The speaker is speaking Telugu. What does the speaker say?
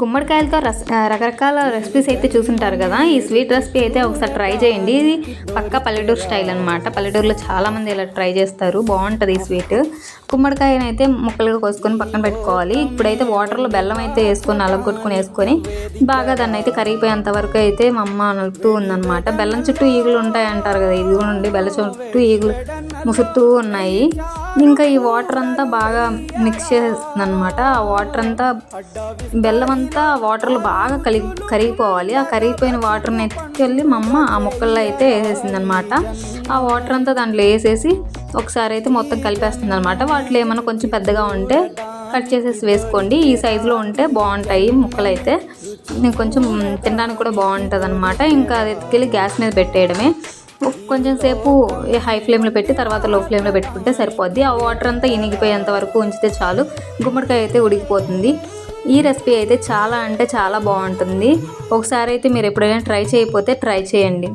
గుమ్మడికాయలతో రకరకాల రెసిపీస్ అయితే చూసుంటారు కదా. ఈ స్వీట్ రెసిపీ అయితే ఒకసారి ట్రై చేయండి. ఇది పక్కా పల్లెటూరు స్టైల్ అనమాట. పల్లెటూరులో చాలామంది ఇలా ట్రై చేస్తారు. బాగుంటుంది ఈ స్వీట్. గుమ్మడికాయని అయితే ముక్కలుగా కోసుకొని పక్కన పెట్టుకోవాలి. ఇప్పుడైతే వాటర్లో బెల్లం అయితే వేసుకొని నలగొట్టుకుని వేసుకొని బాగా దాన్ని అయితే కరిగిపోయేంత వరకు అయితే మా అమ్మ నలుపుతూ ఉందన్నమాట. బెల్లం చుట్టూ ఈగులు ఉంటాయి అంటారు కదా, ఇది కూడా ఉండి బెల్లం చుట్టూ ఈగులు ముసురుతూ ఉన్నాయి. ఇంకా ఈ వాటర్ అంతా బాగా మిక్స్ చేసేస్తుంది అనమాట. ఆ వాటర్ అంతా బెల్లం అంతా వాటర్లో బాగా కరిగిపోవాలి. ఆ కరిగిపోయిన వాటర్ని ఎత్తుకెళ్ళి మా అమ్మ ఆ ముక్కల్లో అయితే వేసేసింది అనమాట. ఆ వాటర్ అంతా దాంట్లో వేసేసి ఒకసారి అయితే మొత్తం కలిపేస్తుంది అనమాట. వాటిలో ఏమైనా కొంచెం పెద్దగా ఉంటే కట్ చేసేసి వేసుకోండి. ఈ సైజులో ఉంటే బాగుంటాయి ముక్కలు అయితే. కొంచెం తినడానికి కూడా బాగుంటుంది అనమాట. ఇంకా అది ఎత్తుకెళ్ళి గ్యాస్ మీద పెట్టేయడమే. కొంచెం సేపు హై ఫ్లేమ్లో పెట్టి తర్వాత లో ఫ్లేమ్లో పెట్టుకుంటే సరిపోద్ది. ఆ వాటర్ అంతా ఇనిగిపోయేంత వరకు ఉంచితే చాలు, గుమ్మడికాయ అయితే ఉడికిపోతుంది. ఈ రెసిపీ అయితే చాలా అంటే చాలా బాగుంటుంది. ఒకసారి అయితే మీరు ఎప్పుడైనా ట్రై చేయకపోతే ట్రై చేయండి.